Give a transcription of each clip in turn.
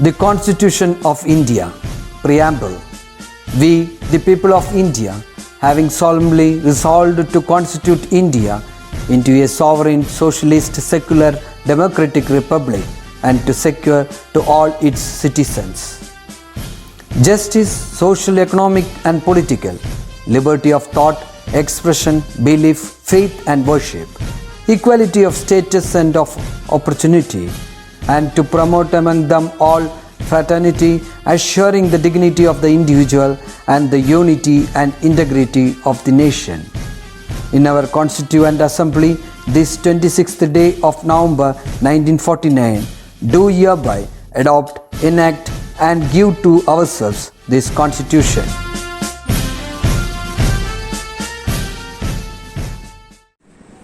The Constitution of India, Preamble. We, the people of India, having solemnly resolved to constitute India into a sovereign, socialist, secular, democratic republic and to secure to all its citizens justice, social, economic and political, liberty of thought, expression, belief, faith and worship, equality of status and of opportunity, and to promote among them all fraternity, assuring the dignity of the individual and the unity and integrity of the nation. In our Constituent Assembly, this 26th day of November 1949, do hereby adopt, enact and give to ourselves this Constitution.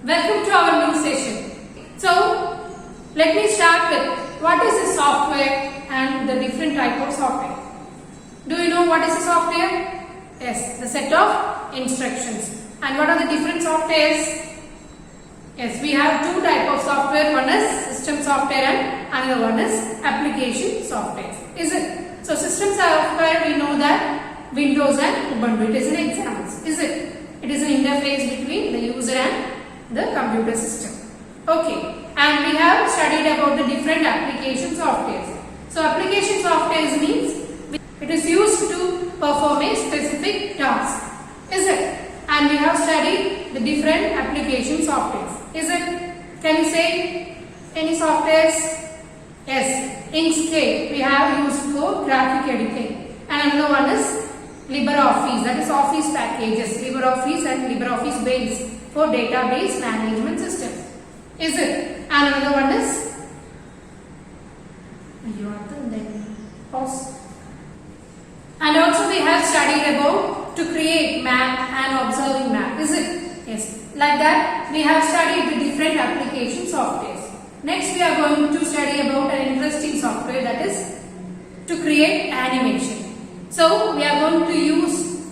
Welcome to our new session. So, let me start with what is a software and the different type of software. Do you know what is a software? Yes, the set of instructions. And what are the different softwares? Yes, we have two type of software. One is system software and another one is application software. Is it? So, system software, we know that Windows and Ubuntu. It is an example. Is it? It is an interface between the user and the computer system. Okay. And we have studied about the different application softwares. So, application software means it is used to perform a specific task. Is it? And we have studied the different application softwares. Is it? Can you say any softwares? Yes. Inkscape we have used for graphic editing. And another one is LibreOffice, that is Office packages. LibreOffice and LibreOffice Base for database management system. Is it? And another one is pause. And also we have studied about to create map and observing map. Is it? Yes. Like that we have studied the different application softwares. Next we are going to study about an interesting software, that is to create animation. So we are going to use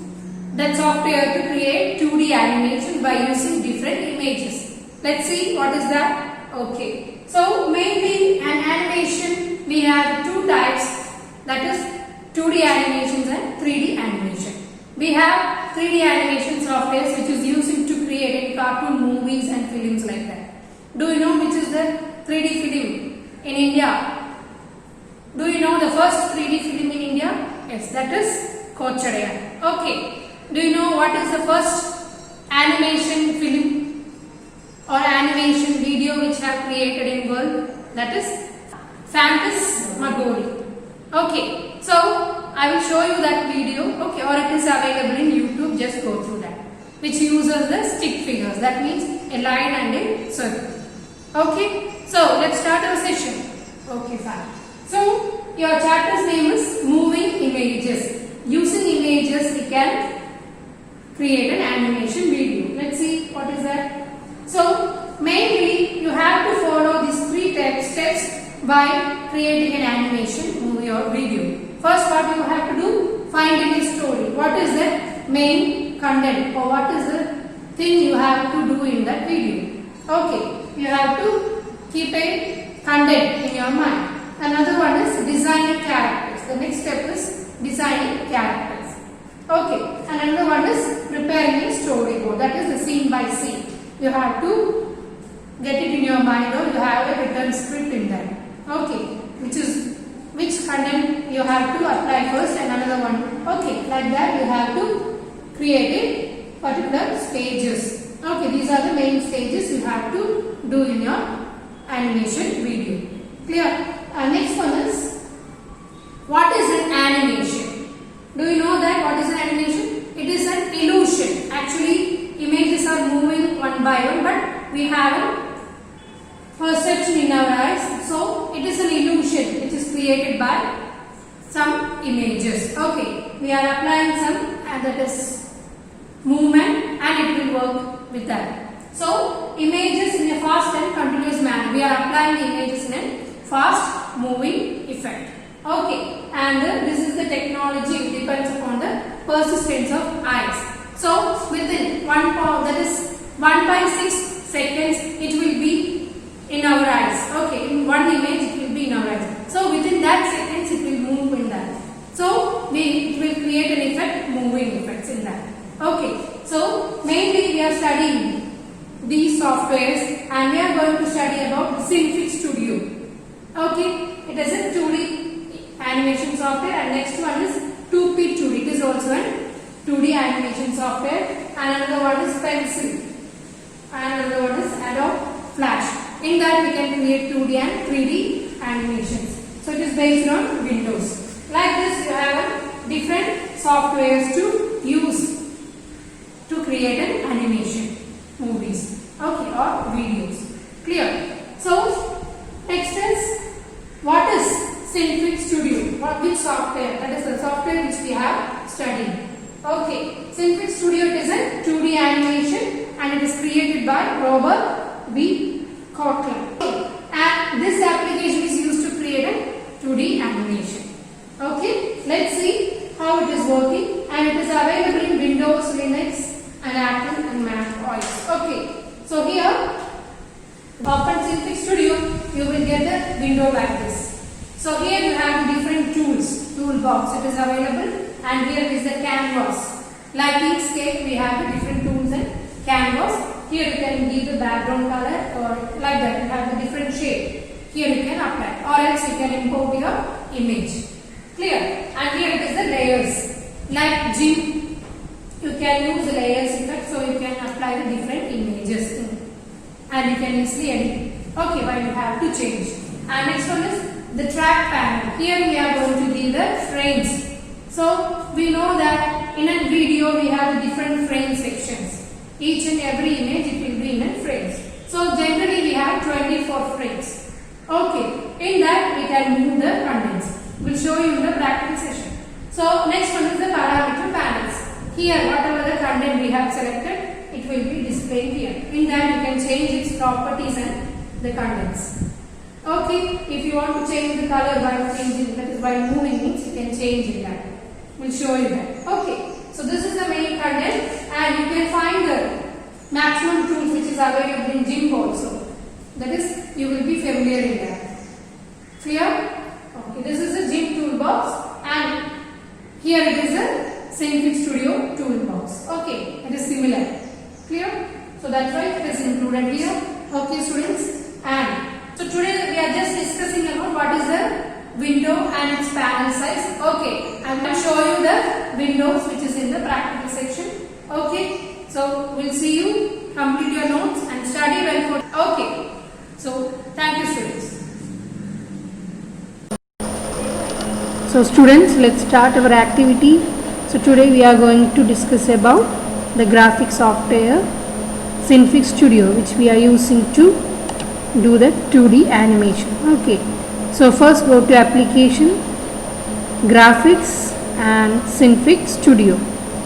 that software to create 2D animation by using different images. Let's see what is that. Okay. So mainly an animation we have two types, that is 2D animations and 3D animation. We have 3D animation softwares which is used to create cartoon movies and films like that. Do you know which is the 3D film in India? Do you know the first 3D film in India? Yes, that is Kochadayan. Okay. Do you know what is the first animation film or animation video which have created in world? That is Phantasmagoria. Okay. So, I will show you that video, okay, or it is available in YouTube, just go through that, which uses the stick figures, that means a line and a circle. Okay, so let's start our session. Okay, fine. So, your chapter's name is Moving Images. Using images, we can create an animation video. Let's see what is that. So, mainly you have to follow these three steps by creating an animation, movie or video. First, what you have to do? Find any story. What is the main content or what is the thing you have to do in that video? Okay, you have to keep a content in your mind. Another one is designing characters. The next step is designing characters. Okay, and another one is preparing a storyboard. That is the scene by scene. You have to get it in your mind or you have a written script in that. Okay, which content you have to apply first and another one. Okay, like that you have to create a particular stages. Okay, these are the main stages you have to do in your animation video. Clear? Next one is, what is an animation? Do you know that what is an animation? It is an illusion. Actually, images are moving one by one, but we have a perception in our eyes. So, it is an illusion which is created by some images. Okay, we are applying some and that is movement and it will work with that. So, images in a fast and continuous manner. We are applying the images in a fast moving effect. Okay, and this is the technology, it depends upon the persistence of eyes. So, within 1.6 seconds it will be in our eyes. Okay, in one image it will be in our eyes. So, within that seconds it Okay, it is a 2D animation software, and next one is 2P 2D. It is also a 2D animation software, and another one is Pencil, and another one is Adobe Flash. In that we can create 2D and 3D animations. So it is based on Windows. Like this, you have different softwares to use to create an animation, movies, okay, or videos. Clear? So next is, what is Cinefix Studio? Which software? That is the software which we have studied. Okay, Cinefix Studio is a 2D animation and it is created by Robert V. Kottler. And this application is used to create a 2D animation. Okay, let's see how it is working, and it is available in Windows, Linux, and Apple and Mac OS. Okay, so here, open Cinefix Studio, you will get the window like this. So here you have different tools, toolbox it is available, and here is the canvas. Like Inkscape, we have the different tools and canvas. Here you can give the background color, or like that, you have the different shape. Here you can apply, or else you can import your image. Clear? And here it is the layers. Like GIMP, you can use the layers effect, so you can apply the different images and you can easily edit. Okay, but you have to change. And next one is the track panel. Here we are going to give the frames. So we know that in a video we have the different frame sections. Each and every image it will be in a frames. So generally we have 24 frames. Okay, in that we can move the contents. We'll show you in the practical session. So next one is the parameter panels. Here whatever the content we have selected, it will be displayed here. In that you can change its properties and the contents. Okay, if you want to change the color by changing, that is by moving it, you can change in that. We'll show you that. Okay, so this is the main content, and you can find the maximum tools which is available in GIMP also. That is, you will be familiar in that. Clear? Okay, this is a GIMP toolbox, and here it is a Cinefix Studio toolbox. Okay, it is similar. Clear? So that's why it is included here. Okay, students, and so today we are just discussing about what is the window and its panel size. Okay, I will show you the windows which is in the practical section. Okay, so we'll see you. Complete your notes and study well for. Okay, so thank you, students. So students, let's start our activity. So today we are going to discuss about the graphic software Cinefix Studio, which we are using to do the 2D animation. Okay, so first go to application, graphics, and Cinefix Studio.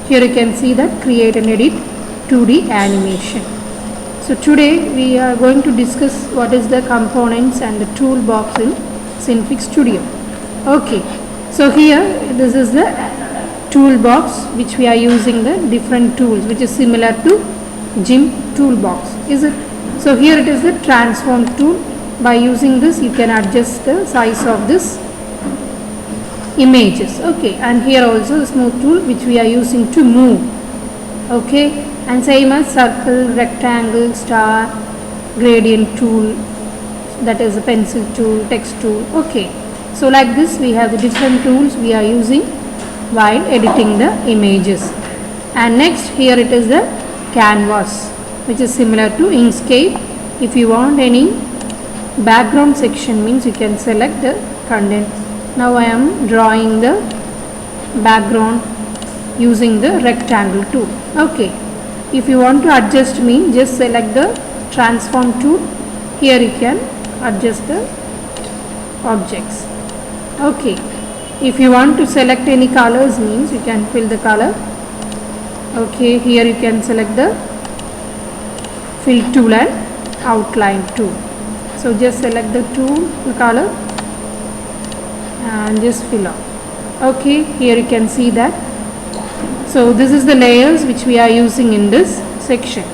Here you can see that create and edit 2D animation. So today we are going to discuss what is the components and the toolbox in Cinefix Studio. Okay, so here this is the toolbox which we are using, the different tools which is similar to GIMP toolbox, is it? So here it is the transform tool. By using this you can adjust the size of this images. Okay, and here also the smooth tool which we are using to move. Okay, and same as circle, rectangle, star, gradient tool, that is a pencil tool, text tool. Okay, so like this we have the different tools we are using while editing the images. And next here it is the canvas, which is similar to Inkscape. If you want any background section, means you can select the content. Now I am drawing the background using the rectangle tool. Okay, if you want to adjust, means just select the transform tool. Here you can adjust the objects. Okay, if you want to select any colors, means you can fill the color. Okay, here you can select the fill tool and outline tool. So just select the tool, the color, and just fill up. Okay, here you can see that. So this is the layers which we are using in this section.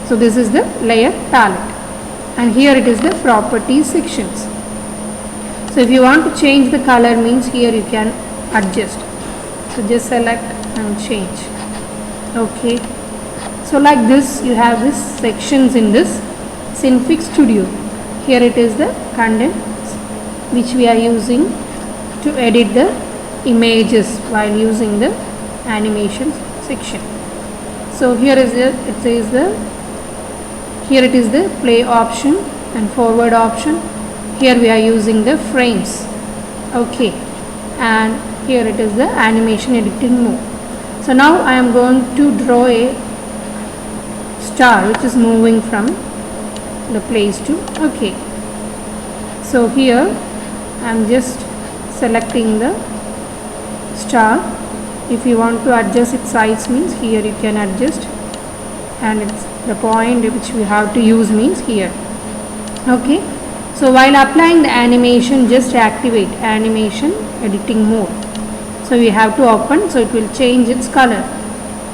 So this is the layer palette, and here it is the properties sections. So if you want to change the color, means here you can adjust. So just select and change. Okay, so like this you have this sections in this Cinefix Studio. Here it is the content which we are using to edit the images while using the animation section. So here is the here it is the play option and forward option. Here we are using the frames, okay, and here it is the animation editing mode. So now I am going to draw a star which is moving from the place to, okay. So here I am just selecting the star. If you want to adjust its size means here you can adjust, and it's the point which we have to use means here, okay. So while applying the animation, just activate animation editing mode. So we have to open, so it will change its color,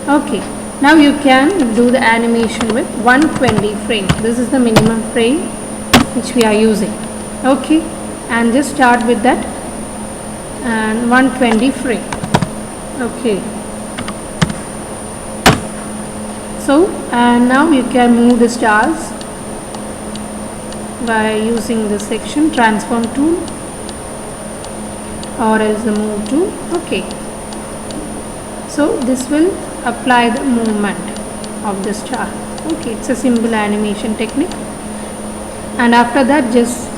okay. Now you can do the animation with 120 frames. This is the minimum frame which we are using, okay, and just start with that and 120 frame, okay. So and now you can move the stars by using the section transform tool or else the move tool, okay. So this will apply the movement of the star, okay. It's a simple animation technique, and after that just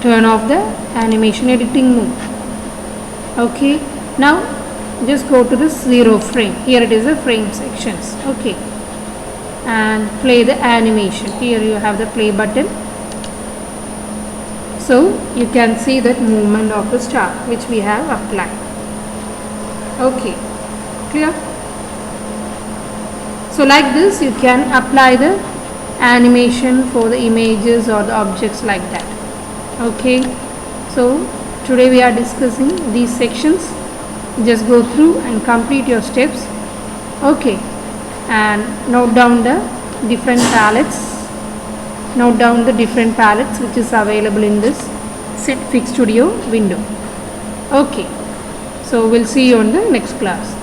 turn off the animation editing mode, okay. Now just go to the 0 frame. Here it is the frame sections, okay, and play the animation. Here you have the play button, so you can see that movement of the star which we have applied, okay, clear? So like this you can apply the animation for the images or the objects like that, okay. So today we are discussing these sections. Just go through and complete your steps, okay, and note down the different palettes. Note down the different palettes which is available in this Setfix Studio window, okay. So we'll see you on the next class.